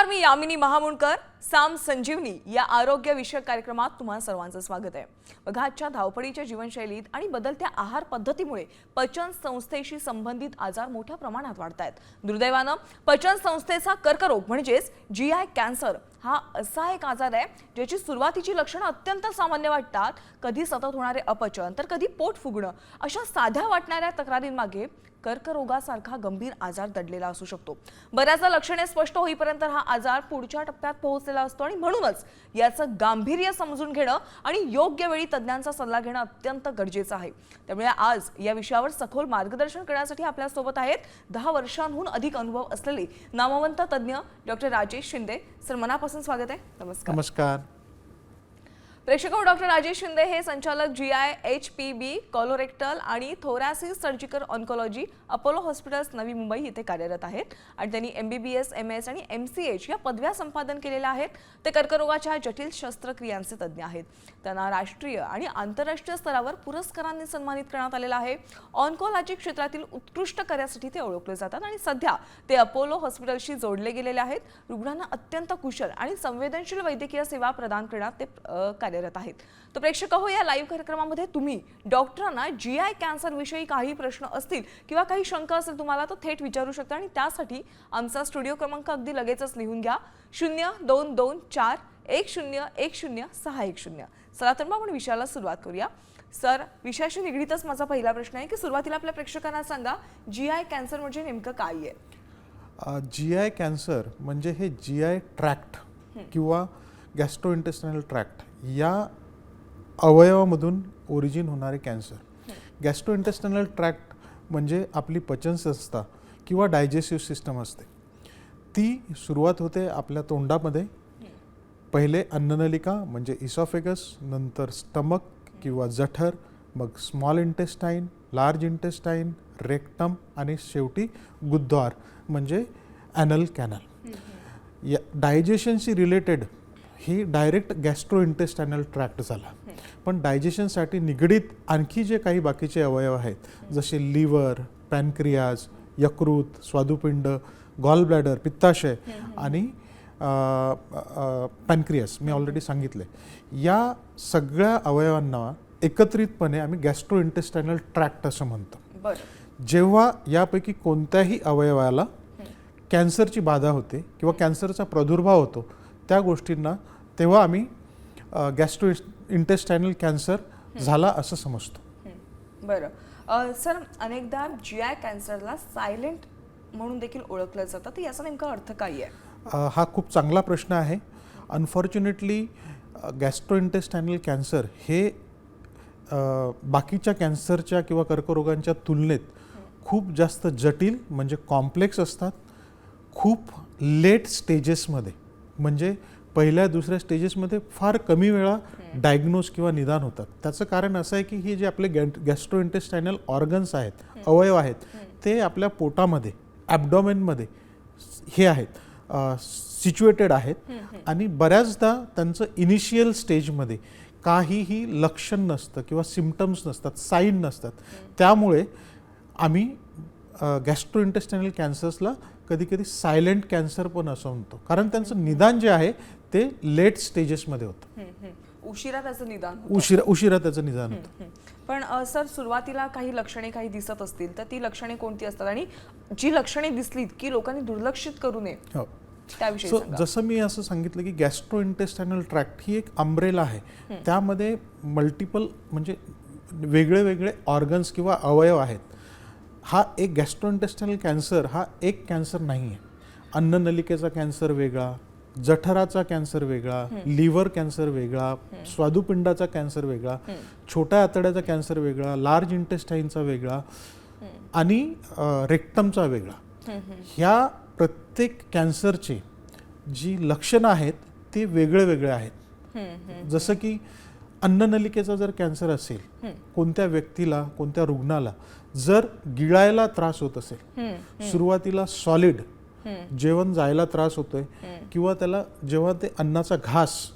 नमस्कार, मी यामिनी महामुंडकर. साम संजीवनी या आरोग्य विषयक कार्यक्रमात तुम्हा सर्वांचं स्वागत आहे. बघा, आजच्या धावपळीच्या जीवनशैलीत आणि बदलत्या आहार पद्धतीमुळे पचन संस्थेशी संबंधित आजार मोठ्या प्रमाणात वाढत आहेत. दुर्दैवानं पचन संस्थेचा कर्करोग म्हणजेच जीआय कॅन्सर हा असा एक आजार आहे ज्याची सुरुवातीची लक्षणं अत्यंत सामान्य वाटतात. कधी सतत होणारे अपचन तर कधी पोट फुगणं अशा साध्या वाटणाऱ्या तक्रारींमागे कर्करोगासारखा गंभीर आजार दडलेला असू शकतो. बऱ्याचदा लक्षणे स्पष्ट होईपर्यंत हा आजार पुढच्या टप्प्यात पोहोचलेला असतो आणि म्हणूनच याचं गांभीर्य समजून घेणं आणि योग्य वेळी तज्ञांचा सल्ला घेणं अत्यंत गरजेचं आहे. त्यामुळे आज या विषयावर सखोल मार्गदर्शन करण्यासाठी आपल्या सोबत आहेत 10 वर्षांहून अधिक अनुभव असलेले नामवंत तज्ञ डॉक्टर राजेश शिंदे. सर, मनापासून स्वागत आहे. नमस्कार. नमस्कार. प्रेक्षक, डॉक्टर राजेश शिंदे हे संचालक जीआय HPB कोलोरेक्टल आणि थोरॅसिस surgical oncology Apollo hospitals Navi Mumbai येथे कार्यरत आहेत आणि त्यांनी MBBS, MS आणि MCH या पदव्या संपादन केलेल्या आहेत. ते कर्करोगाच्या जटिल शस्त्रक्रियांचे तज्ज्ञ आहेत. त्यांना राष्ट्रीय आणि आंतरराष्ट्रीय स्तरावर पुरस्कारांनी सन्मानित करण्यात आलेलं आहे. ऑन्कोलॉजी क्षेत्रातील उत्कृष्ट कार्यासाठी ते ओळखले जातात आणि सध्या ते अपोलो हॉस्पिटलशी जोडले गेलेले आहेत. रुग्णांना अत्यंत कुशल आणि संवेदनशील वैद्यकीय सेवा प्रदान करण्यात ते कार्यरत आहेत. तर प्रेक्षक हो, या लाईव्ह कार्यक्रमामध्ये तुम्ही डॉक्टरांना जीआय कॅन्सर विषयी काही प्रश्न असतील किंवा काही शंका असेल तुम्हाला तर थेट विचारू शकता आणि त्यासाठी आमचा स्टुडिओ क्रमांक अगदी लगेचच लिहून घ्या 022410106110. चला तर मग आपण विषयाला सुरुवात करूया. सर, विषयाशी निगडीतच माझा पहिला प्रश्न आहे की सुरुवातीला आपल्या प्रेक्षकांना सांगा, जीआय कॅन्सर म्हणजे नेमकं काय आहे? जीआय कॅन्सर म्हणजे हे जीआय ट्रॅक्ट किंवा गॅस्ट्रोइंटेस्टायनल ट्रॅक्ट या अवयवामधून ओरिजिन होणारे कॅन्सर. गॅस्ट्रोइंटेस्टायनल ट्रॅक्ट म्हणजे आपली पचनसंस्था किंवा डायजेस्टिव्ह सिस्टम असते. ती सुरुवात होते आपल्या तोंडामध्ये. पहिले अन्ननलिका म्हणजे इसॉफेगस, नंतर स्टमक किंवा जठर, मग small intestine, large intestine, rectum आणि शेवटी गुद्द्वार म्हणजे ॲनल कॅनल. या डायजेशनशी रिलेटेड ही डायरेक्ट गॅस्ट्रोइंटेस्टायनल ट्रॅक्ट झाला. पण डायजेशनसाठी निगडीत आणखी जे काही बाकीचे अवयव आहेत जसे लिव्हर, पॅनक्रियाज, यकृत, स्वादुपिंड, गॉल ब्लॅडर पित्ताशय आणि पॅनक्रियास मी ऑलरेडी सांगितले, या सगळ्या अवयवांना एकत्रितपणे आम्ही गॅस्ट्रोइंटेस्टायनल ट्रॅक्ट असं म्हणतो. जेव्हा यापैकी कोणत्याही अवयवाला कॅन्सरची बाधा होते किंवा कॅन्सरचा प्रादुर्भाव होतो त्या गोष्टींना तेव्हा आम्ही गॅस्ट्रो इंटेस्टायनल कॅन्सर झाला असं समजतो. बरं सर, अनेकदा जीआय कॅन्सरला सायलेंट म्हणून देखील ओळखलं जातं, तर याचा नेमका अर्थ काय आहे? हा खूप चांगला प्रश्न आहे. अनफॉर्च्युनेटली गॅस्ट्रो इंटेस्टायनल कॅन्सर हे बाकीच्या कॅन्सरच्या किंवा कर्करोगांच्या तुलनेत खूप जास्त जटिल म्हणजे कॉम्प्लेक्स असतात. खूप लेट स्टेजेसमध्ये म्हणजे पहिल्या दुसऱ्या स्टेजेसमध्ये फार कमी वेळा डायग्नोज किंवा निदान होतात. त्याचं कारण असं आहे की हे जे आपले गॅस्ट्रो इंटेस्टायनल ऑर्गन्स आहेत, अवयव आहेत, ते आपल्या पोटामध्ये ॲब्डॉमेनमध्ये हे आहेत, सिच्युएटेड आहेत आणि बऱ्याचदा त्यांचं इनिशियल स्टेजमध्ये काहीही लक्षण नसतं किंवा सिम्पटम्स नसतात, साईन नसतात. त्यामुळे आम्ही गॅस्ट्रो इंटेस्टायनल कॅन्सर्सला कधी कधी सायलेंट कॅन्सर पण असं म्हणतो, कारण त्यांचं निदान जे आहे ते लेट स्टेजेसमध्ये होतं. उशिरा त्याचं निदान उशिरा त्याचं निदान होतं. पण सर, सुरुवातीला काही लक्षणे काही दिसत असतील तर ती लक्षणे कोणती असतात आणि जी लक्षणे दिसलीत की लोकांनी दुर्लक्षित करू नये त्याविषयी सांगा. जसं मी असं सांगितलं की गॅस्ट्रो इंटेस्टायनल ट्रॅक्ट ही एक अम्ब्रेला आहे. त्यामध्ये मल्टिपल म्हणजे वेगळे वेगळे ऑर्गन्स किंवा अवयव आहेत. हा एक गॅस्ट्रो इंटेस्टायनल कॅन्सर हा एक कॅन्सर नाही आहे. अन्ननलिकेचा कॅन्सर वेगळा, जठराचा कॅन्सर वेगळा, लिव्हर कॅन्सर वेगळा, स्वादुपिंडाचा कॅन्सर वेगळा, छोट्या आतड्याचा कॅन्सर वेगळा, लार्ज इंटेस्टाईनचा वेगळा आणि रेक्टमचा वेगळा. ह्या प्रत्येक कॅन्सरची जी लक्षणं आहेत ते वेगळे वेगळे आहेत. जसं की अन्ननलिकेचा जर कॅन्सर असेल, कोणत्या व्यक्तीला, कोणत्या रुग्णाला जर गिळायला त्रास होत असेल, सुरुवातीला सॉलिड जेवण जायला त्रास होतोय किंवा त्याला जेव्हा ते अन्नाचा घास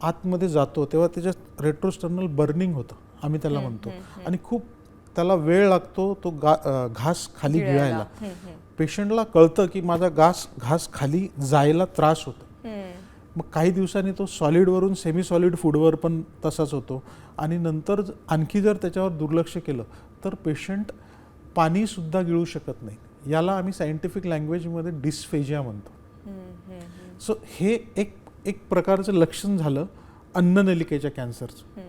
आतमध्ये जातो तेव्हा त्याच्यात रेट्रोस्टर्नल बर्निंग होतं आम्ही त्याला म्हणतो, आणि खूप त्याला वेळ लागतो तो घास खाली गिळायला. पेशंटला कळतं की माझा घास खाली जायला त्रास होतो. मग काही दिवसांनी तो सॉलिडवरून सेमी सॉलिड फूडवर पण तसाच होतो आणि नंतर आणखी जर त्याच्यावर दुर्लक्ष केलं तर पेशंट पाणीसुद्धा गिळू शकत नाही. याला आम्ही सायंटिफिक लँग्वेजमध्ये डिस्फेजिया म्हणतो. सो हे एक प्रकारचं लक्षण झालं अन्ननलिकेच्या कॅन्सरचं.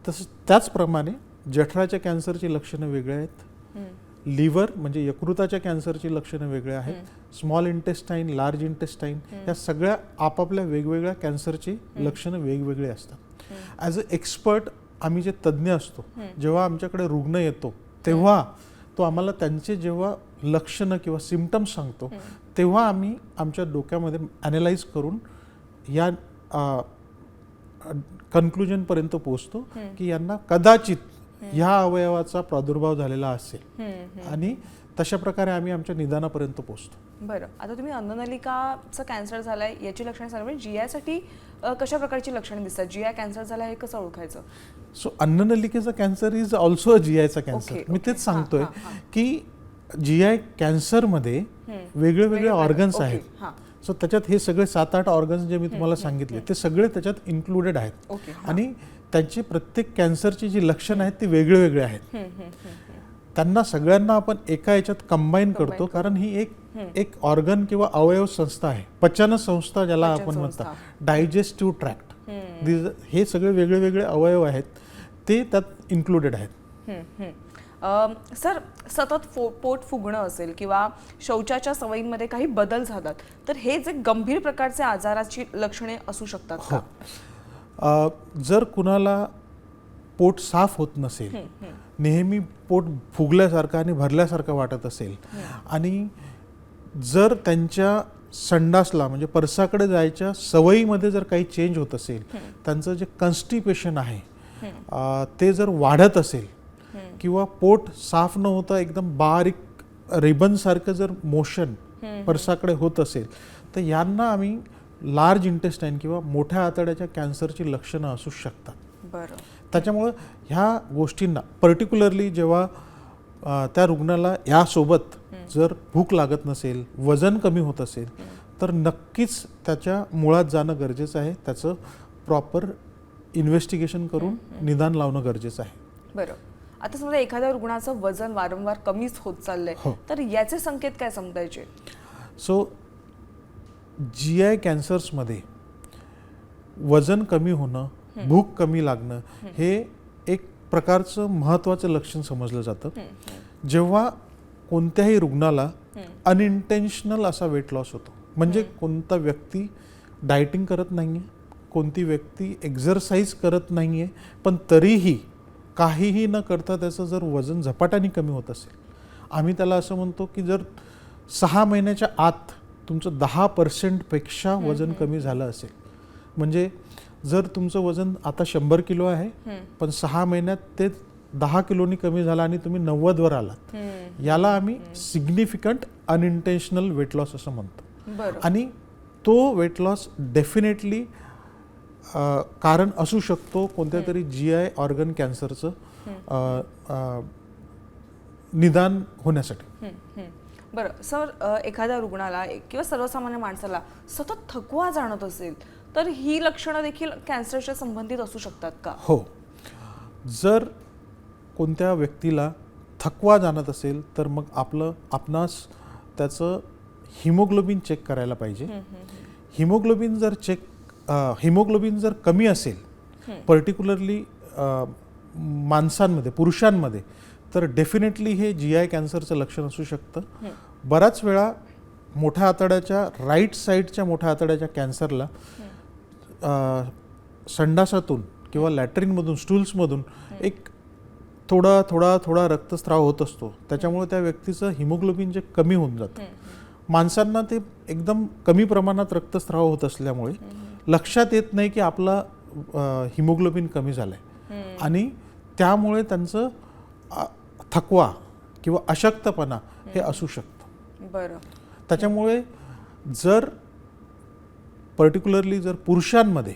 तसं त्याचप्रमाणे जठराच्या कॅन्सरची लक्षणं वेगळे आहेत. लिव्हर म्हणजे यकृताच्या कॅन्सरची लक्षणं वेगळे आहेत. स्मॉल इंटेस्टाईन, लार्ज इंटेस्टाईन या सगळ्या आपापल्या वेगवेगळ्या कॅन्सरची लक्षणं वेगवेगळे असतात. ॲज अ एक्सपर्ट आम्ही जे तज्ज्ञ असतो, जेव्हा आमच्याकडे रुग्ण येतो तेव्हा तो आम्हाला त्यांचे जेव्हा लक्षणं किंवा सिम्पटम्स सांगतो तेव्हा आम्ही आमच्या डोक्यामध्ये ॲनालाइज करून या कन्क्लुजनपर्यंत पोहोचतो की यांना कदाचित ह्या अवयवाचा प्रादुर्भाव झालेला असेल आणि तशा प्रकारे आम्ही आमच्या निदानापर्यंत पोहोचतो. बरं, आता तुम्ही अन्ननलिकाचा कॅन्सर झालाय याची लक्षणं सांगा. GI साठी कशा प्रकारची लक्षणं दिसतात? GI कॅन्सर झाला हे कसं ओळखायचं? सो अन्ननलिकेचा कॅन्सर इज ऑल्सो GIचा कॅन्सर. मी तेच सांगतोय की GI कॅन्सरमध्ये वेगळे वेगळे ऑर्गन्स आहेत. सो त्याच्यात हे सगळे 7-8 ऑर्गन्स जे मी तुम्हाला सांगितले ते सगळे त्याच्यात इन्क्लुडेड आहेत आणि त्यांची प्रत्येक कॅन्सरची जी लक्षणं आहेत ती वेगळे वेगळे आहेत. त्यांना सगळ्यांना आपण एका याच्यात कंबाईन करतो कारण ही एक ऑर्गन किंवा अवयव संस्था आहे. पचन संस्था ज्याला आपण म्हणतो, डायजेस्टिव्ह ट्रॅक्ट. हे सगळे वेगळे वेगळे अवयव आहेत ते त्यात इन्क्लुडेड आहेत. सर, सतत पोट फुगणं असेल किंवा शौचाच्या सवयींमध्ये काही बदल झातात तर हे जे गंभीर प्रकारचे आजाराची लक्षणे असू शकतात का? जर कुणाला पोट साफ होत नसेल, नेहमी पोट फुगल्यासारखं आणि भरल्यासारखं वाटत असेल आणि जर त्यांच्या संडासला म्हणजे परसाकडे जायच्या सवयीमध्ये जर काही चेंज होत असेल, त्यांचं जे कन्स्टिपेशन आहे ते जर वाढत असेल किंवा पोट साफ न होता एकदम बारीक रिबनसारखं जर मोशन परसाकडे होत असेल तर यांना आम्ही लार्ज इंटेस्टाईन किंवा मोठ्या आतड्याच्या कॅन्सरची लक्षणं असू शकतात. बरं. त्याच्यामुळं ह्या गोष्टींना पर्टिक्युलरली जेव्हा त्या रुग्णाला यासोबत जर भूक लागत नसेल, वजन कमी होत असेल तर नक्कीच त्याच्या मुळात जाणं गरजेचं आहे. त्याचं प्रॉपर इन्व्हेस्टिगेशन करून निदान लावणं गरजेचं आहे. बरं, आता समजा एखाद्या रुग्णाचं वजन वारंवार कमीच होत चाललंय तर याचे संकेत काय समजायचे? सो GI कॅन्सर्समध्ये वजन कमी होणं, भूक कमी लागणं हे एक प्रकारचं महत्त्वाचं लक्षण समजलं जातं. जेव्हा कोणत्याही रुग्णाला अनइंटेन्शनल असा वेट लॉस होतो, म्हणजे कोणता व्यक्ती डायटिंग करत नाही आहे, कोणती व्यक्ती एक्झरसाइज करत नाही आहे, पण तरीही काहीही न करता त्याचं जर वजन झपाट्याने कमी होत असेल, आम्ही त्याला असं म्हणतो की जर 6 महिन्याच्या आत तुमचं 10% पेक्षा वजन कमी झालं असेल, म्हणजे जर तुमचं वजन आता 100 किलो आहे पण 6 महिन्यात ते 10 किलोनी कमी झालं आणि तुम्ही 90 वर आलात, याला आम्ही सिग्निफिकंट अनइंटेन्शनल वेट लॉस असं म्हणतो. आणि तो वेट लॉस डेफिनेटली कारण असू शकतो कोणत्या तरी GI ऑर्गन कॅन्सरचं निदान होण्यासाठी. बरं सर, एखाद्या रुग्णाला किंवा सर्वसामान्य माणसाला सतत थकवा जाणवत असेल तर ही लक्षणं देखील कॅन्सरच्या संबंधित असू शकतात का? हो, जर कोणत्या व्यक्तीला थकवा जाणवत असेल तर मग आपणास त्याचं हिमोग्लोबिन चेक करायला पाहिजे. हिमोग्लोबिन जर कमी असेल पर्टिक्युलरली माणसांमध्ये, पुरुषांमध्ये, तर डेफिनेटली हे GI कॅन्सरचं लक्षण असू शकतं. बराच वेळा मोठ्या आतड्याच्या राईट साईडच्या मोठ्या आतड्याच्या कॅन्सरला संडासातून किंवा लॅट्रिनमधून, स्टूल्समधून एक थोडा रक्तस्राव होत असतो. त्याच्यामुळे त्या व्यक्तीचं हिमोग्लोबिन जे कमी होऊन जातं. माणसांना ते एकदम कमी प्रमाणात रक्तस्राव होत असल्यामुळे लक्षात येत नाही की आपला हिमोग्लोबिन कमी झालाय आणि त्यामुळे त्यांचं थकवा किंवा अशक्तपणा हे असू शकतं. बरं. त्याच्यामुळे जर पर्टिक्युलरली जर पुरुषांमध्ये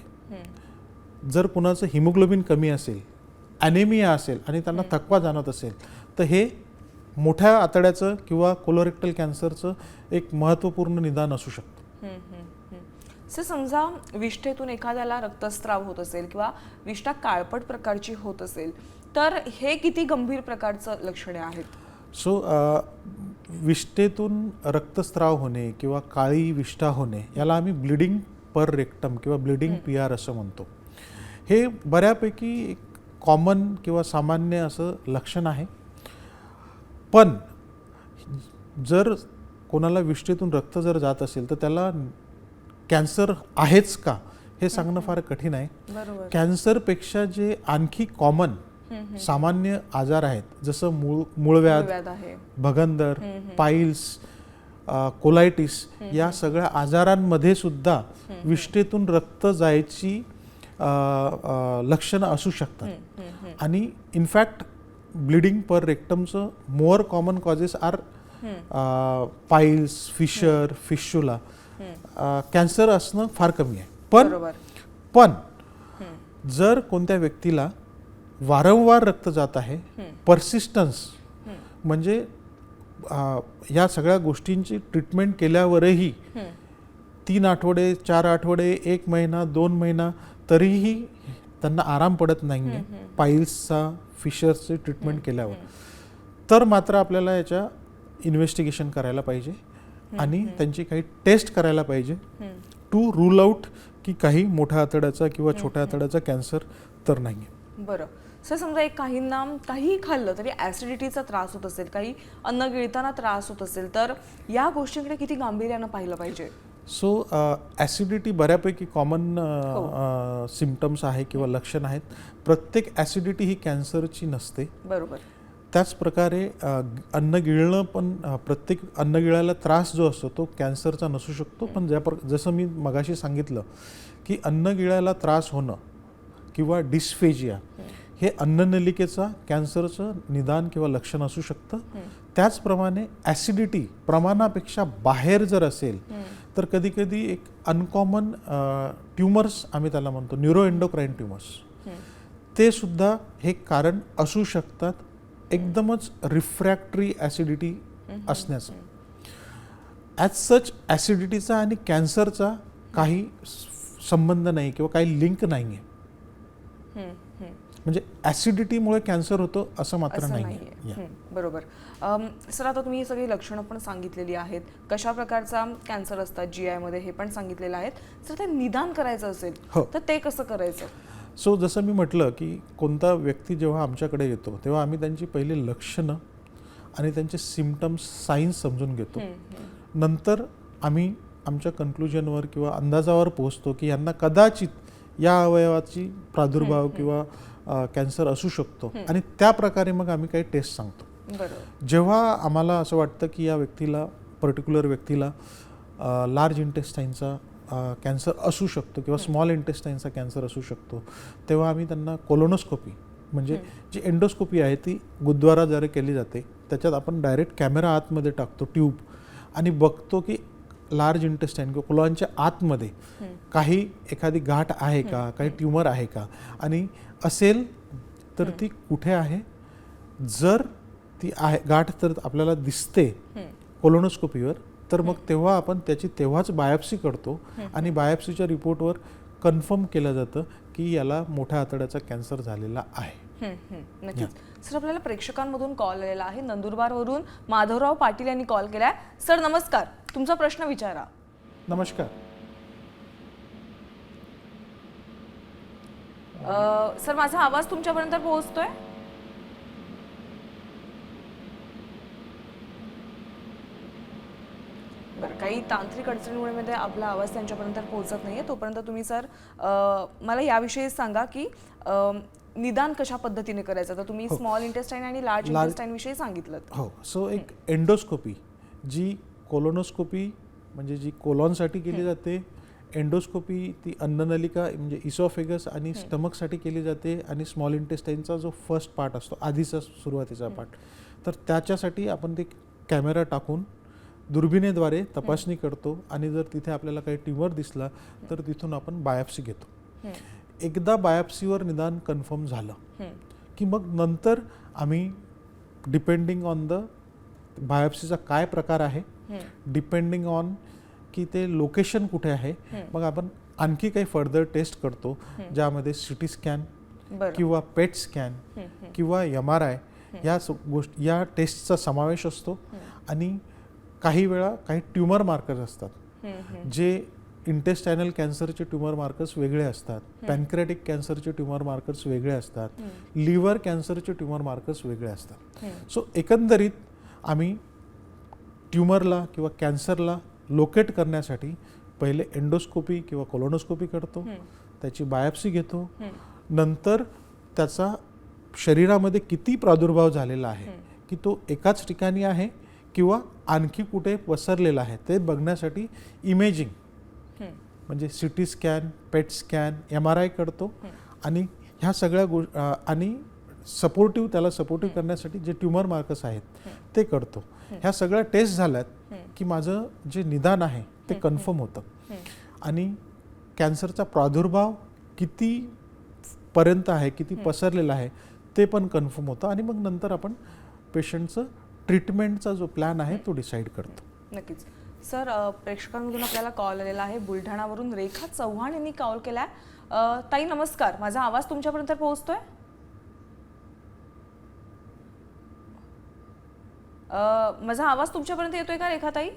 जर कुणाचं हिमोग्लोबिन कमी असेल, ॲनेमिया असेल आणि त्यांना थकवा जाणवत असेल तर हे मोठ्या आतड्याचं किंवा कोलोरेक्टल कॅन्सरचं एक महत्त्वपूर्ण निदान असू शकतं. सर समजा विष्ठेतून एखाद्याला रक्तस्राव होत असेल किंवा विष्ठा काळपट प्रकारची होत असेल तर हे किती गंभीर प्रकारचं लक्षणे आहेत? सो विष्ठेतून रक्तस्राव होणे किंवा काळी विष्ठा होणे याला आम्ही ब्लिडिंग पर रेक्टम किंवा ब्लिडिंग PR असं म्हणतो. हे बऱ्यापैकी एक कॉमन किंवा सामान्य असं लक्षण आहे. पण जर कोणाला विष्ठेतून रक्त जर जात असेल तर त्याला कॅन्सर आहेच का हे सांगणं फार कठीण आहे. बरोबर. कॅन्सरपेक्षा जे आणखी कॉमन सामान्य आजार आहेत जसं मूळव्याध, भगंदर, पाईल्स, कोलायटिस या सगळ्या आजारांमध्ये सुद्धा विष्ठेतून रक्त जायची लक्षणं असू शकतात. आणि इनफॅक्ट ब्लिडिंग पर रेक्टमचं more common causes are piles, fissure, fistula. Cancer असणं फार कमी आहे. पण जर कोणत्या व्यक्तीला वारंवार रक्त जात आहे, परसिस्टन्स म्हणजे या सगळ्या गोष्टींची ट्रीटमेंट केल्यावरही 3 आठवडे, 4 आठवडे, 1 महिना, 2 महिना तरीही त्यांना आराम पडत नाही आहे पाईल्सचा, फिशरची ट्रीटमेंट केल्यावर, तर मात्र आपल्याला याच्या इन्व्हेस्टिगेशन करायला पाहिजे आणि त्यांची काही टेस्ट करायला पाहिजे टू रूल आउट की काही मोठ्या आतड्याचा किंवा छोट्या आतड्याचा कॅन्सर तर नाही आहे. बरं सर, समजा एक काहींना काहीही खाल्लं तरी ॲसिडिटीचा त्रास होत असेल, काही अन्न गिळताना त्रास होत असेल, तर या गोष्टींकडे किती गांभीर्यानं पाहिलं पाहिजे? सो ॲसिडिटी बऱ्यापैकी कॉमन सिम्पटम्स आहे किंवा लक्षण आहेत. प्रत्येक ॲसिडिटी ही कॅन्सरची नसते. बरोबर. त्याच प्रकारे अन्न गिळणं पण प्रत्येक अन्न गिळायला त्रास जो असतो तो कॅन्सरचा नसू शकतो. पण जसं मी मगाशी सांगितलं की अन्न गिळायला त्रास होणं किंवा डिस्फेजिया हे अन्ननलिकेचा कॅन्सरचं निदान किंवा लक्षण असू शकतं. त्याचप्रमाणे ॲसिडिटी प्रमाणापेक्षा बाहेर जर असेल तर कधी कधी एक अनकॉमन ट्युमर्स आम्ही त्याला म्हणतो, न्यूरोएंडोक्राईन ट्युमर्स, ते सुद्धा हे कारण असू शकतात एकदमच रिफ्रॅक्टरी ॲसिडिटी असण्याचं. ॲज सच ॲसिडिटीचा आणि कॅन्सरचा काही संबंध नाही किंवा काही लिंक नाही आहे. म्हणजे ॲसिडिटीमुळे कॅन्सर होतो असं मात्र नाही आहे. बरोबर. सर, आता तुम्ही ही सगळी लक्षणं पण सांगितलेली आहेत, कशा प्रकारचा कॅन्सर असतात GI मध्ये हे पण सांगितलेलं आहे. सर, ते निदान करायचं असेल तर ते कसं करायचं? सो जसं मी म्हटलं की कोणता व्यक्ती जेव्हा आमच्याकडे येतो तेव्हा आम्ही त्यांची पहिली लक्षणं आणि त्यांचे सिम्पटम्स, साईन्स समजून घेतो. नंतर आम्ही आमच्या कन्क्लुजनवर किंवा अंदाजावर पोहोचतो की यांना कदाचित या अवयवाची प्रादुर्भाव किंवा कॅन्सर असू शकतो आणि त्या प्रकारे मग आम्ही काही टेस्ट सांगतो. जेव्हा आम्हाला असं वाटतं की या व्यक्तीला, पर्टिक्युलर व्यक्तीला लार्ज इंटेस्टाईनचा कॅन्सर असू शकतो किंवा स्मॉल इंटेस्टाईनचा कॅन्सर असू शकतो, तेव्हा आम्ही त्यांना कोलोनोस्कोपी म्हणजे जी एंडोस्कोपी आहे ती गुदद्वाराद्वारे केली जाते. त्याच्यात आपण डायरेक्ट कॅमेरा आतमध्ये टाकतो, ट्यूब, आणि बघतो की लार्ज इंटेस्टाईन किंवा कोलॉनच्या आतमध्ये काही एखादी गाठ आहे का, काही ट्यूमर आहे का, आणि असेल तर ती कुठे आहे. जर ती आहे गाठ तर आपल्याला दिसते कोलोनोस्कोपीवर, तर मग तेव्हा आपण त्याची तेव्हाच बायोप्सी करतो आणि बायोप्सीच्या रिपोर्टवर कन्फर्म केलं जातं की याला मोठ्या आतड्याचा कॅन्सर झालेला आहे. नक्कीच. सर, आपल्याला प्रेक्षकांमधून कॉल आलेला आहे. नंदुरबारवरून माधवराव पाटील यांनी कॉल केलाय. सर नमस्कार, तुमचा प्रश्न विचारा. नमस्कार. सर, माझा आवाज तुमच्यापर्यंत पोहोचतोय? बरं, काही तांत्रिक अडचणीमुळे आपला आवाज त्यांच्यापर्यंत पोहोचत नाहीये. तोपर्यंत तुम्ही सर मला याविषयी सांगा की निदान कशा पद्धतीने करायचं. तर तुम्ही स्मॉल इंटेस्टाईन आणि लार्ज इंटेस्टाईन विषयी सांगितलं. हो. सो एक एंडोस्कोपी, जी कोलोनोस्कोपी म्हणजे जी कोलॉनसाठी केली जाते, एंडोस्कोपी ती अन्ननलिका म्हणजे इसोफेगस आणि स्टमकसाठी केली जाते, आणि स्मॉल इंटेस्टाईनचा जो फर्स्ट पार्ट असतो, आधीचा सुरुवातीचा पार्ट, तर त्याच्यासाठी आपण ते कॅमेरा टाकून दुर्बिणीद्वारे तपासणी करतो आणि जर तिथे आपल्याला काही ट्यूमर दिसला तर तिथून आपण बायोप्सी घेतो. एकदा बायोप्सीवर निदान कन्फर्म झालं की मग नंतर आम्ही डिपेंडिंग ऑन द बायोप्सीचा काय प्रकार आहे, डिपेंडिंग ऑन की ते लोकेशन कुठे आहे, मग आपण आणखी काही फर्दर टेस्ट करतो, ज्यामध्ये सिटी स्कॅन बरं. किंवा पेट स्कॅन किंवा MRI या गोष्टी, या टेस्टचा समावेश असतो. आणि काही वेळा काही ट्युमर मार्कर्स असतात, जे इंटेस्टायनल कॅन्सरचे ट्युमर मार्कर्स वेगळे असतात, पॅनक्रियाटिक कॅन्सरचे ट्युमर मार्कर्स वेगळे असतात, लिव्हर कॅन्सरचे ट्युमर मार्कर्स वेगळे असतात. सो एकंदरीत आम्ही ट्युमरला किंवा कॅन्सरला लोकेट करण्यासाठी पहिले एंडोस्कोपी किंवा कोलोनोस्कोपी करतो, त्याची बायोप्सी घेतो, नंतर त्याचा शरीरामध्ये किती प्रादुर्भाव झालेला आहे, की तो एकाच ठिकाणी आहे किंवा आणखी कुठे पसरलेला आहे ते बघण्यासाठी इमेजिंग म्हणजे सिटी स्कॅन, पेट स्कॅन, MRI करतो. आणि ह्या सगळ्या आणि त्याला सपोर्टिव्ह करण्यासाठी जे ट्युमर मार्कर्स आहेत ते करतो. ह्या सगळ्या टेस्ट झाल्यात की माझं जे निदान आहे ते कन्फर्म होतं. आणि कॅन्सरचा प्रादुर्भाव किती पर्यंत आहे, किती पसरलेला आहे ते पण कन्फर्म होतं. आणि मग नंतर आपण पेशंटचं ट्रीटमेंटचा जो प्लॅन आहे तो डिसाईड करतो. नक्कीच. सर, प्रेक्षकांमधून आपल्याला कॉल आलेला आहे. बुलढाणावरून रेखा चव्हाण यांनी कॉल केलाय. ताई नमस्कार, माझा आवाज तुमच्यापर्यंत पोहोचतोय? माझा आवाज तुमच्यापर्यंत येतोय का रेखाताई?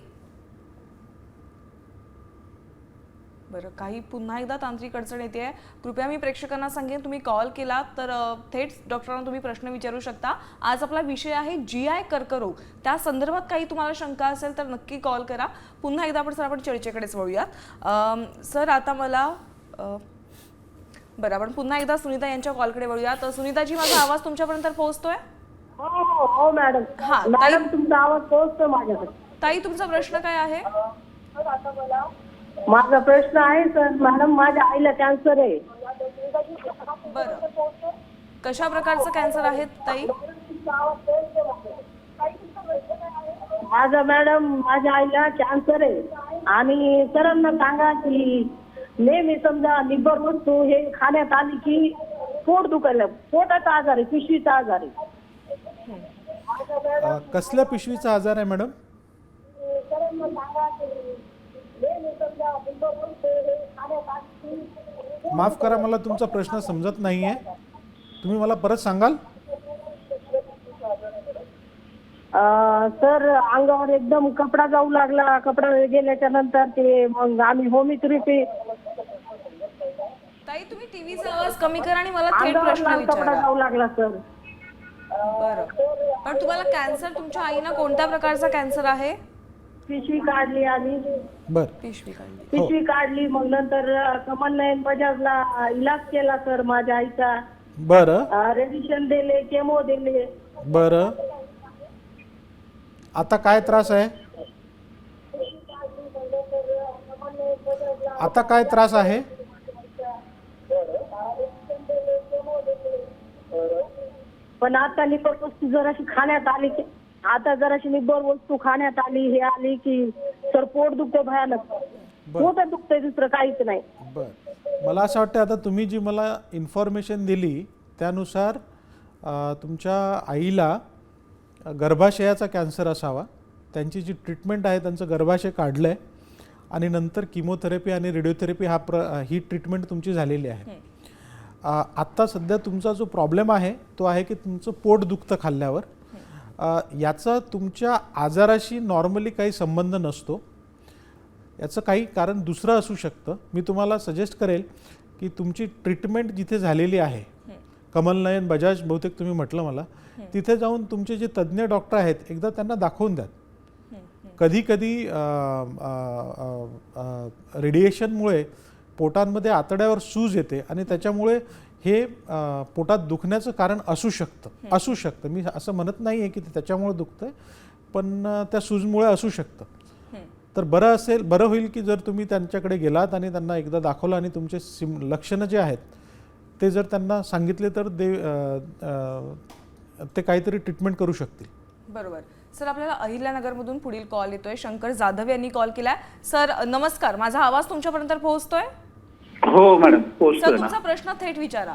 बरं, काही पुन्हा एकदा तांत्रिक अडचण येते आहे. कृपया मी प्रेक्षकांना सांगेन, तुम्ही कॉल केला तर थेट डॉक्टरांना तुम्ही प्रश्न विचारू शकता. आज आपला विषय आहे GI कर्करोग. त्या संदर्भात काही तुम्हाला शंका असेल तर नक्की कॉल करा. पुन्हा एकदा आपण चर्चेकडेच वळूयात. सर, आता मला बरं, आपण पुन्हा एकदा सुनीता यांच्या कॉलकडे वळूयात. सुनीताजी, माझा आवाज तुमच्यापर्यंत पोहोचतोय? हो मॅडम. हा मॅडम, तुमचा आवाज पोहोचतो माझ्याकडे. ताई, तुमचा प्रश्न काय आहे? माझा प्रश्न आहे सर, मॅडम माझ्या आईला कॅन्सर आहे. बरं, कशा प्रकारचं कॅन्सर आहे ताई? माझ्या आईला कॅन्सर आहे आणि सरांना सांगा की नेहमी समजा निब्बर वस्तू हे खाण्यात आली की पोट दुखायला, पोटाचा आजार आहे, पिशवीचा आजार आहे. कसल्या पिशवीचा आजार आहे मॅडम? माफ करा, मला तुमचा प्रश्न समजत नाहीये. तुम्ही मला परत सांगाल? सर, अंगावर एकदम कपडा जाऊ लागला. कपडा गेल्याच्या नंतर ते मग आम्ही होमिओपॅथी. ताई, तुम्ही टीव्हीचा आवाज कमी करा आणि मला थेट अंगावर प्रश्न लाल कपडा विचारा. जाऊ लागला सर. बरं, पण तुम्हाला कॅन्सर, तुमच्या आईना कोणत्या प्रकारचा कॅन्सर आहे? पिशवी काढली आणि पिशवी काढली. पिशवी काढली. मग नंतर कमलनयन बजाजला इलाज केला सर माझ्या आईचा. बरं रेडिएशन दिले, केमो दिले. बरं, आता काय त्रास आहे? आता काय त्रास आहे? पण आता निब्बर वस्तू जराशी खाण्यात आली की, आता जराशी निब्बर वस्तू खाण्यात आली, हे आली की सर पोट दुखते भयानक. पोट दुखतंय, दुसरं काहीच नाही. बरं, मला असं वाटतं आता तुम्ही जी मला इन्फॉर्मेशन दिली त्यानुसार तुमच्या आईला गर्भाशयाचा कॅन्सर असावा. त्यांची जी ट्रीटमेंट आहे, त्यांचं गर्भाशय काढलं आहे आणि नंतर किमोथेरपी आणि रेडिओथेरपी ही ट्रीटमेंट तुमची झालेली आहे. आत्ता सध्या तुमचा जो प्रॉब्लेम आहे तो आहे की तुमचं पोट दुखतं खाल्ल्यावर. याचा तुमच्या आजाराशी नॉर्मली काही संबंध नसतो. याचं काही कारण दुसरं असू शकतं. मी तुम्हाला सजेस्ट करेल की तुमची ट्रीटमेंट जिथे झालेली आहे, कमलनयन बजाज बहुतेक तुम्ही म्हटलं मला, तिथे जाऊन तुमचे जे तज्ज्ञ डॉक्टर आहेत एकदा त्यांना दाखवून द्या. कधी कधी रेडिएशनमुळे पोटांमध्ये आतड्यावर सूज येते आणि त्याच्यामुळे हे पोटात दुखण्याचं कारण असू शकतं. मी असं म्हणत नाही आहे की ते त्याच्यामुळे दुखतंय, पण त्या सूजमुळे असू शकतं. तर बरं होईल की जर तुम्ही त्यांच्याकडे गेलात आणि त्यांना एकदा दाखवलं आणि तुमचे लक्षणं जे आहेत ते जर त्यांना सांगितले तर ते काहीतरी ट्रीटमेंट करू शकतील. बरोबर. सर, आपल्याला अहिल्यानगरमधून पुढील कॉल येतोय. शंकर जाधव यांनी कॉल केलाय. सर नमस्कार, माझा आवाज तुमच्यापर्यंत पोहोचतोय? हो मॅडम, सर, पोहोचतोय ना. तुमचा प्रश्न थेट विचारा.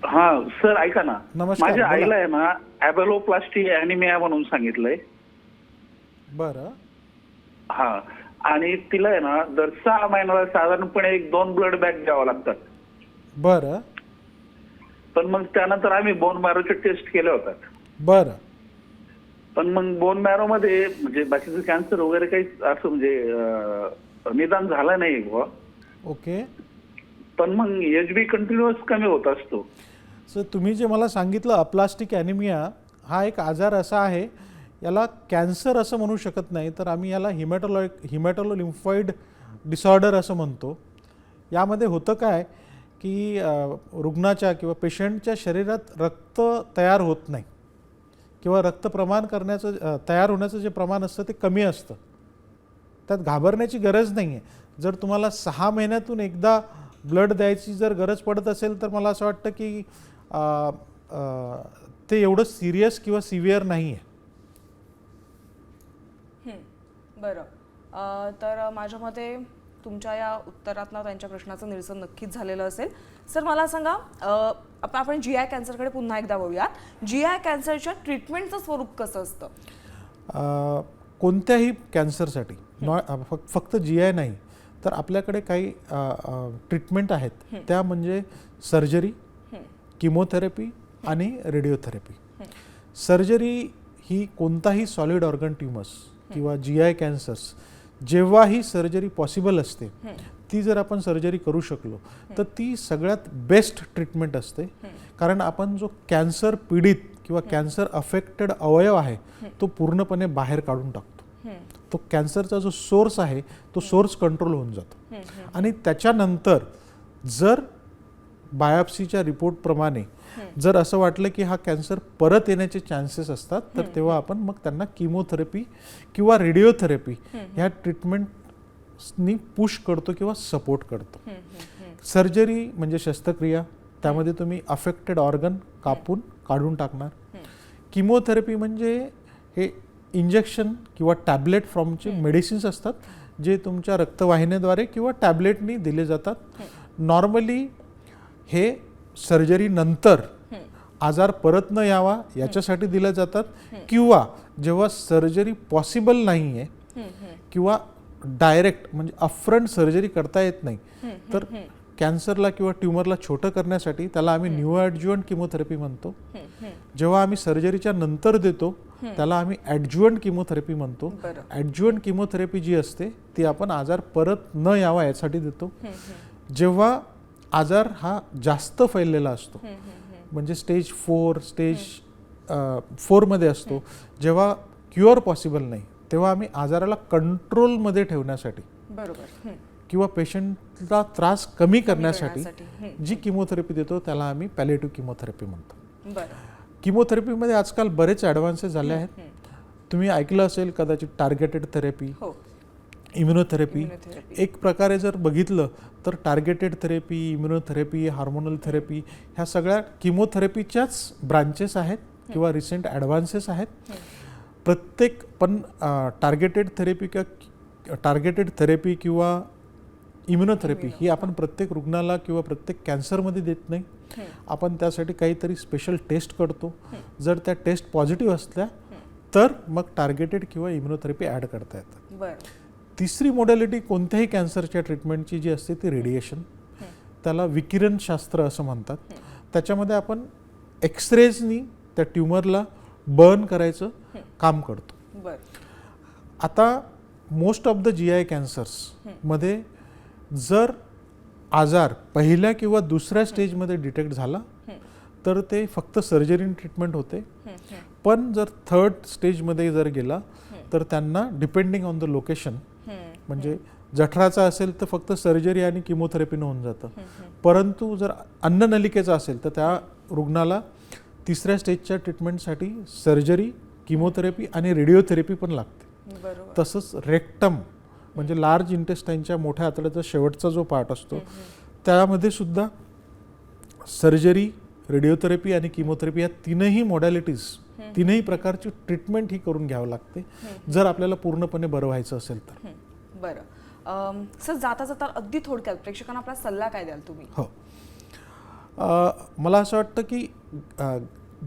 हा सर, ऐका ना, नमस्कार, माझ्या बोला. आईला आहे ना ॲबॅलोप्लास्टी ॲनिमिया म्हणून सांगितलंय. बरं. हा, आणि तिला आहे ना दर 6 महिन्याला साधारणपणे 1-2 ब्लड बॅग द्यावं लागतात. बरं. पण मग त्यानंतर आम्ही बोन मॅरोचे टेस्ट केल्या होत्या. बरं. पण मग बोन मॅरो मध्ये म्हणजे बाकीचं कॅन्सर वगैरे काही असं म्हणजे निदान झालं नाही बुवा. ओके. पण मग HB कंटिन्युअस कमी होत असतो. सर तुम्ही जे मला सांगितलं अप्लास्टिक ॲनिमिया हा एक आजार असा आहे, याला कॅन्सर असं म्हणू शकत नाही, तर आम्ही याला हिमॅटोलिम्फॉइड डिसऑर्डर असं म्हणतो. यामध्ये होतं काय की रुग्णाच्या किंवा पेशंटच्या शरीरात रक्त तयार होत नाही किंवा रक्त प्रमाण करण्याचं तयार होण्याचं जे प्रमाण असतं ते कमी असतं. त्यात घाबरण्याची गरज नाही आहे. जर तुम्हाला 6 महिन्यातून एकदा ब्लड द्यायची जर गरज पडत असेल तर मला असं वाटतं की ते एवढं सिरियस किंवा सिव्हिअर नाही आहे. बरं, तर माझ्या मते तुमच्या या उत्तरातनं त्यांच्या प्रश्नाचं निरसन नक्कीच झालेलं असेल. सर मला सांगा, आपण GI कॅन्सरकडे पुन्हा एकदा वळूयात. GI कॅन्सरच्या ट्रीटमेंटचं स्वरूप कसं असतं? कोणत्याही कॅन्सरसाठी फक्त GI नाही तर आपल्याकडे काही ट्रीटमेंट आहेत. त्या म्हणजे सर्जरी, किमोथेरपी आणि रेडिओथेरपी. सर्जरी ही कोणताही सॉलिड ऑर्गन ट्युमर्स किंवा GI कॅन्सर्स जेव्हाही सर्जरी पॉसिबल असते, ती जर आपण सर्जरी करू शकलो तर ती सगळ्यात बेस्ट ट्रीटमेंट असते. कारण आपण जो कॅन्सर पीडित किंवा कॅन्सर अफेक्टेड अवयव आहे तो पूर्णपणे बाहेर काढून टाकतो. तो कॅन्सरचा जो सोर्स आहे तो सोर्स कंट्रोल होऊन जातो. आणि त्याच्यानंतर जर बायोप्सीच्या रिपोर्टप्रमाणे जर असं वाटलं की हा कॅन्सर परत येण्याचे चान्सेस असतात तर तेव्हा आपण मग त्यांना किमोथेरपी किंवा रेडिओथेरपी ह्या ट्रीटमेंटनी पुश करतो किंवा सपोर्ट करतो. सर्जरी म्हणजे शस्त्रक्रिया, त्यामध्ये तुम्ही अफेक्टेड ऑर्गन काढून टाकणार. किमोथेरपी म्हणजे हे इंजेक्शन किंवा टॅबलेट फॉर्मचे मेडिसिन्स असतात जे तुमच्या रक्तवाहिन्याद्वारे किंवा टॅबलेटनी दिले जातात. नॉर्मली हे सर्जरी नंतर आजार परत न यावा याच्यासाठी दिल्या जातात, किंवा जेव्हा सर्जरी पॉसिबल नाही आहे किंवा डायरेक्ट म्हणजे अपफ्रंट सर्जरी करता येत नाही तर कॅन्सरला किंवा ट्युमरला छोटं करण्यासाठी त्याला आम्ही न्यूअडज्युवंट किमोथेरपी म्हणतो. जेव्हा आम्ही सर्जरीच्या नंतर देतो त्याला आम्ही ॲडज्युवंट किमोथेरपी म्हणतो. ॲडज्युवंट किमोथेरपी जी असते ती आपण आजार परत न यावा यासाठी देतो. जेव्हा आजार हा जास्त फैललेला असतो म्हणजे स्टेज 4 मध्ये असतो, जेव्हा क्युअर पॉसिबल नाही, तेव्हा आम्ही आजाराला कंट्रोलमध्ये ठेवण्यासाठी किंवा पेशंटला त्रास कमी करण्यासाठी जी किमोथेरपी देतो त्याला आम्ही पॅलिएटिव्ह किमोथेरपी म्हणतो. किमोथेरपीमध्ये आजकाल बरेच ॲडव्हान्सेस झाले आहेत. तुम्ही ऐकलं असेल कदाचित टार्गेटेड थेरपी, इम्युनोथेरपी. एक प्रकारे जर बघितलं तर targeted therapy, immunotherapy, hormonal therapy ह्या सगळ्या किमोथेरपीच्याच ब्रांचेस आहेत किंवा रिसेंट ॲडव्हान्सेस आहेत. प्रत्येक पण टार्गेटेड थेरपी किंवा इम्युनोथेरपी ही आपण प्रत्येक रुग्णाला किंवा प्रत्येक कॅन्सरमध्ये देत नाही. आपण त्यासाठी काहीतरी स्पेशल टेस्ट करतो. जर त्या टेस्ट पॉझिटिव्ह असल्या तर मग टार्गेटेड किंवा इम्युनोथेरपी ॲड करता येतात. तिसरी मॉडॅलिटी कोणत्याही कॅन्सरच्या ट्रीटमेंटची जी असते ती रेडिएशन, त्याला विकिरणशास्त्र असं म्हणतात. त्याच्यामध्ये आपण एक्सरेजनी त्या ट्युमरला बर्न करायचं काम करतो. आता मोस्ट ऑफ द GI कॅन्सर्समध्ये जर आजार पहिल्या किंवा दुसऱ्या स्टेजमध्ये डिटेक्ट झाला तर ते फक्त सर्जरीने ट्रीटमेंट होते. पण जर 3rd स्टेजमध्ये जर गेला तर त्यांना डिपेंडिंग ऑन द लोकेशन म्हणजे जठराचा असेल तर फक्त सर्जरी आणि किमोथेरपीनं होऊन जातं. परंतु जर अन्ननलिकेचा असेल तर त्या रुग्णाला 3ऱ्या स्टेजच्या ट्रीटमेंटसाठी सर्जरी, किमोथेरपी आणि रेडिओथेरपी पण लागते. तसंच रेक्टम म्हणजे लार्ज इंटेस्टाईनच्या मोठ्या आतड्याचा शेवटचा जो पार्ट असतो त्यामध्ये सुद्धा सर्जरी, रेडिओथेरपी आणि किमोथेरपी या तीनही मॉडॅलिटीज, तीनही प्रकारची ट्रीटमेंट ही करून घ्यावं लागते जर आपल्याला पूर्णपणे बरं व्हायचं असेल तर. बरं सर, जाता जाता अगदी थोडक्यात प्रेक्षकांना आपला सल्ला काय द्याल तुम्ही? हो, मला असं वाटतं की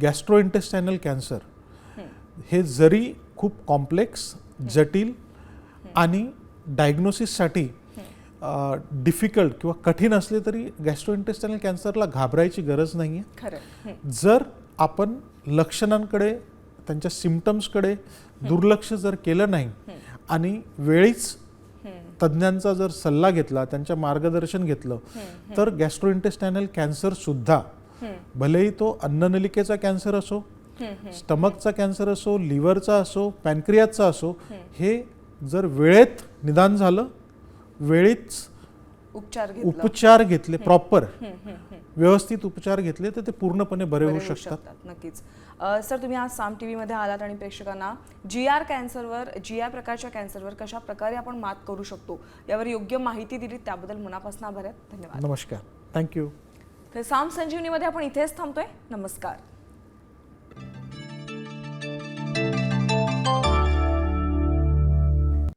गॅस्ट्रोइंटेस्टायनल कॅन्सर हे जरी खूप कॉम्प्लेक्स जटिल आणि डायग्नोसिससाठी डिफिकल्ट किंवा कठीण असले तरी गॅस्ट्रोइंटेस्टायनल कॅन्सरला घाबरायची गरज नाही आहे. खरं जर आपण लक्षणांकडे त्यांच्या सिम्पटम्सकडे दुर्लक्ष जर केलं नाही आणि वेळीच तज्ज्ञांचा जर सल्ला घेतला, त्यांच्या मार्गदर्शन घेतलं, तर गॅस्ट्रोइंटेस्टायनल कॅन्सर सुद्धा भलेही तो अन्ननलिकेचा कॅन्सर असो, स्टमकचा कॅन्सर असो, लिव्हरचा असो, पॅनक्रियाचा असो, हे जर वेळेत निदान झालं, वेळीच उपचार घेतले, प्रॉपर व्यवस्थित उपचार घेतले, तर ते पूर्णपणे बरे होऊ शकतात. नक्कीच. सर, तुम्ही आज साम टीव्ही मध्ये आलात आणि प्रेक्षकांना GR कॅन्सरवर, GR प्रकारच्या कॅन्सरवर कशा प्रकारे आपण मात करू शकतो यावर योग्य माहिती दिली, त्याबद्दल मनापासून आभार आहेत. धन्यवाद. नमस्कार. थँक्यू. तर साम संजीवनीमध्ये आपण इथेच थांबतोय. नमस्कार.